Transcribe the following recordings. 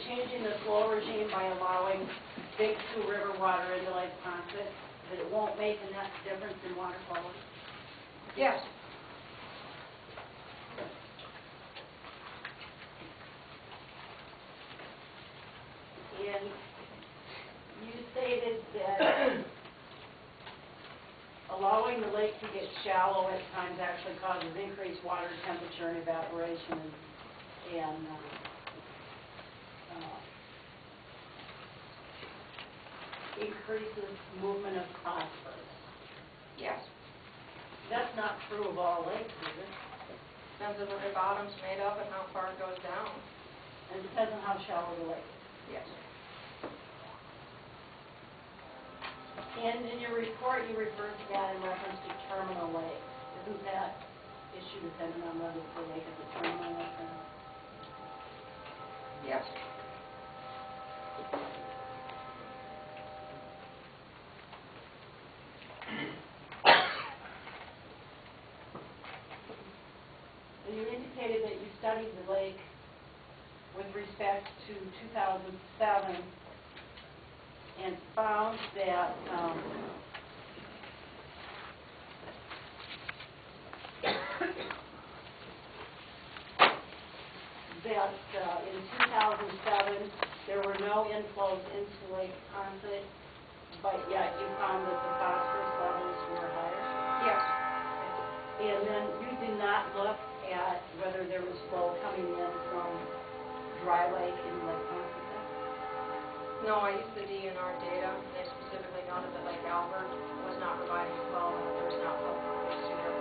changing the flow regime by allowing Big Sioux River water into Lake Ponset, that it won't make a net difference in water quality? Yes. And you stated that allowing the lake to get shallow at times actually causes increased water temperature and evaporation and increases movement of phosphorus. Yes. That's not true of all lakes, is it? Depends on what the bottom's made of and how far it goes down. And it depends on how shallow the lake is. Yes. And in your report, you referred to that in reference to terminal lakes. Isn't that issue dependent on whether the lake is a terminal lake or not? Yes. And you indicated that you studied the lake with respect to 2007 and found that in 2007 there were no inflows into Lake Ponset, but yet you found that the phosphorus levels were higher? Yes. And then you did not look at whether there was flow coming in from Dry Lake in Lake Ponset? No, I used the DNR data. They specifically noted that Lake Albert was not providing flow and that there was not flow from Big Cedar.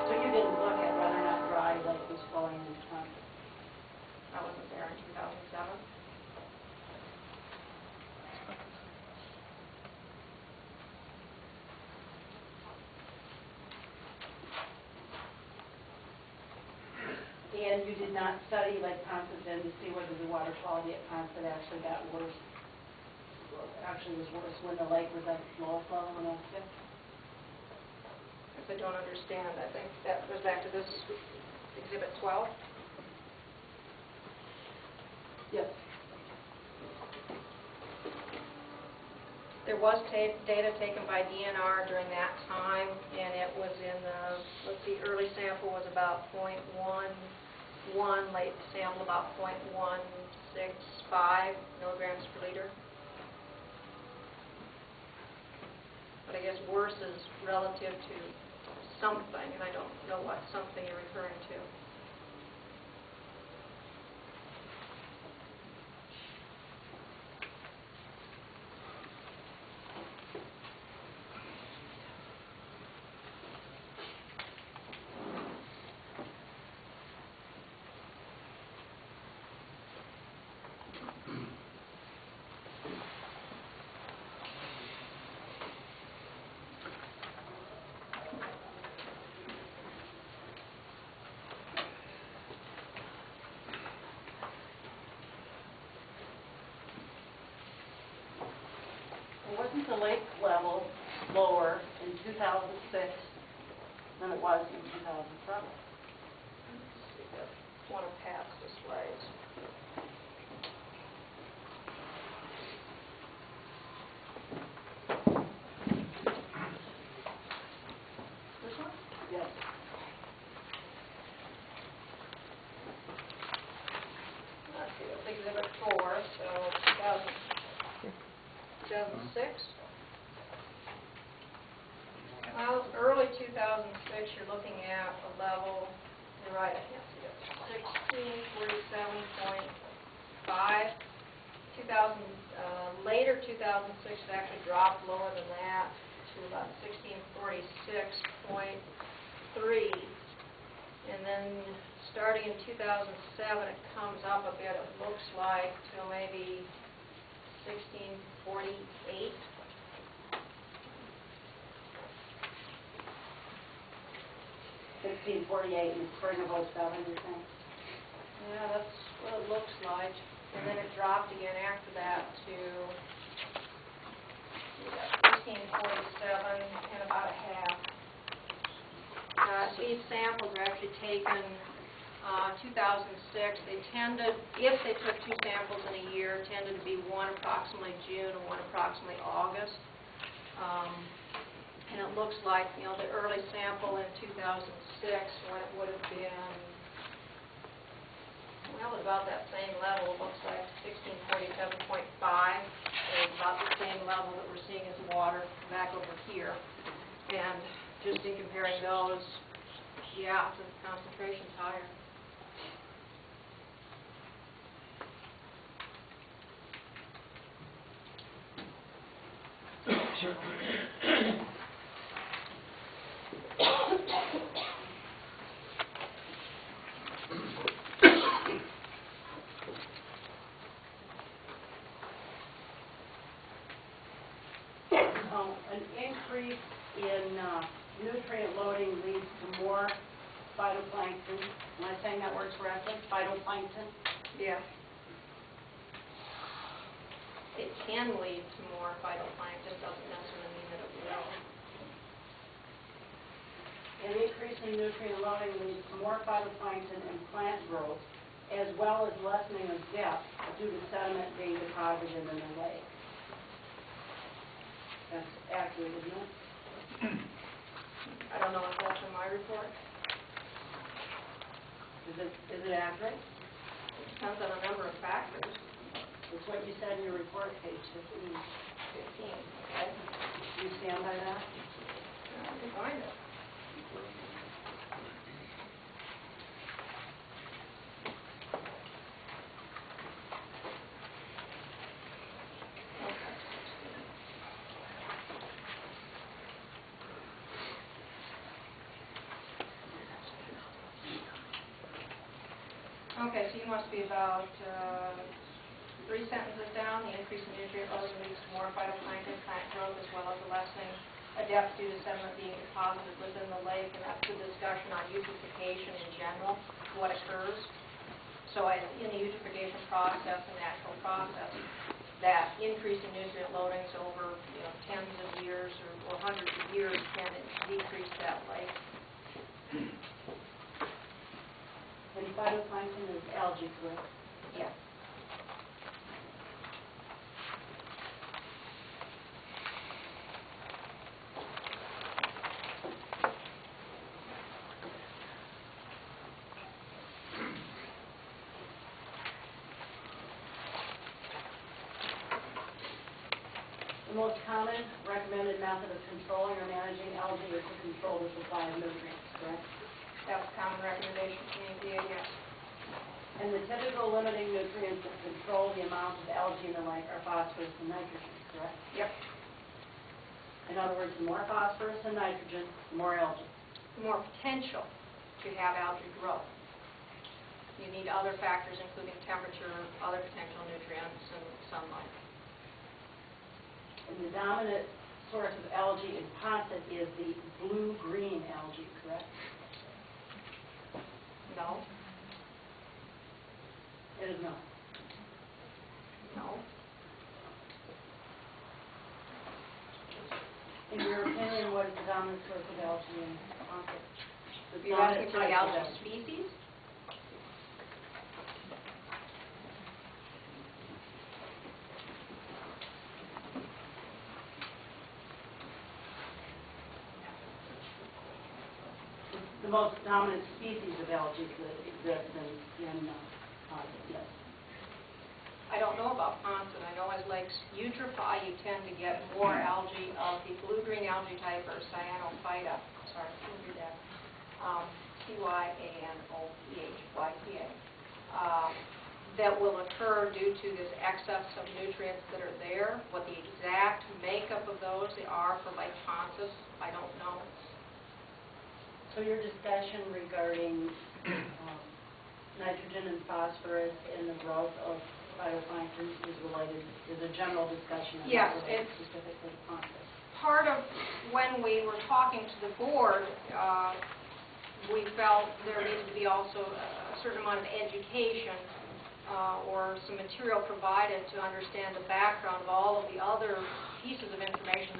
So you didn't look at whether or not Dry Lake was flowing into Ponset? I wasn't there in 2007. And you did not study Lake Ponset then to see whether the water quality at Ponset actually got worse, actually was worse when the lake was at its lowest level in 2006? If I don't understand, I think that goes back to this Exhibit 12. Yes. There was data taken by DNR during that time, and it was in the, let's see, early sample was about 0.11, late sample about 0.165 milligrams per liter. But I guess worse is relative to something, and I don't know what something you're referring to. Wasn't the lake level lower in 2006 than it was in 2007? I want to pass this right. This one? Yes. Let's see, that's Exhibit 4, so 2006. Well, early 2006, you're looking at a level, you're right, I can't see it, 1647.5. Later 2006, it actually dropped lower than that to about 1646.3. And then starting in 2007, it comes up a bit, it looks like, to maybe 1648. 1648 in the spring of 07, you think? Yeah, that's what it looks like. And then it dropped again after that to 1647 and about a half. These samples are actually taken 2006, they tended, if they took 2 samples in a year, tended to be one approximately June and one approximately August. And it looks like, the early sample in 2006, when it would have been, well, about that same level, it looks like 1647.5, is about the same level that we're seeing as water back over here. And just in comparing those, yeah, the concentration's higher. An increase in nutrient loading leads to more phytoplankton. Am I saying that word correctly? Phytoplankton? Yeah. It can lead to more phytoplankton, doesn't necessarily mean that it will. An increase in nutrient loading leads to more phytoplankton and plant growth, as well as lessening of depth due to sediment being deposited in the lake. That's accurate, isn't it? I don't know if that's in my report. Is it accurate? It depends on a number of factors. It's what you said in your report, page 15. 15, okay? Do you stand by that? I can find it. Okay, so you must be about 3 sentences down. The increase in nutrient loading leads to more phytoplankton, plant growth, as well as the lessening of depth due to sediment being deposited within the lake, and that's the discussion on eutrophication in general, what occurs. So in the eutrophication process, the natural process, that increase in nutrient loadings over tens of years or hundreds of years can decrease that lake. And phytoplankton is algae, correct? Yeah. The most common recommended method of controlling or managing algae is to control the supply of nutrients, correct? That's a common recommendation from the EPA, yes. And the typical limiting nutrients that control the amount of algae in the lake are phosphorus and nitrogen, correct? Yep. In other words, the more phosphorus and nitrogen, the more algae. More potential to have algae grow. You need other factors, including temperature, other potential nutrients, and sunlight. And the dominant source of algae in Ponset is the blue-green algae, correct? No. It is not. No. In your opinion, what is the dominant source of algae in Ponset? The You're asking dominant for the type of algae species? The most dominant species of algae that exist in Ponset, yes. I don't know about Ponset. I know as lakes eutrophy, you tend to get more algae of the blue-green algae type, or cyanophyta. Sorry, I couldn't read that. Cyanophyta. That will occur due to this excess of nutrients that are there. What the exact makeup of those are for Lake Ponset, I don't know. So your discussion regarding nitrogen and phosphorus and the growth of phytoplankton is a general discussion. Yes, related it's specifically to Ponset. part of when we were talking to the board, we felt there needed to be also a certain amount of education or some material provided to understand the background of all of the other pieces of information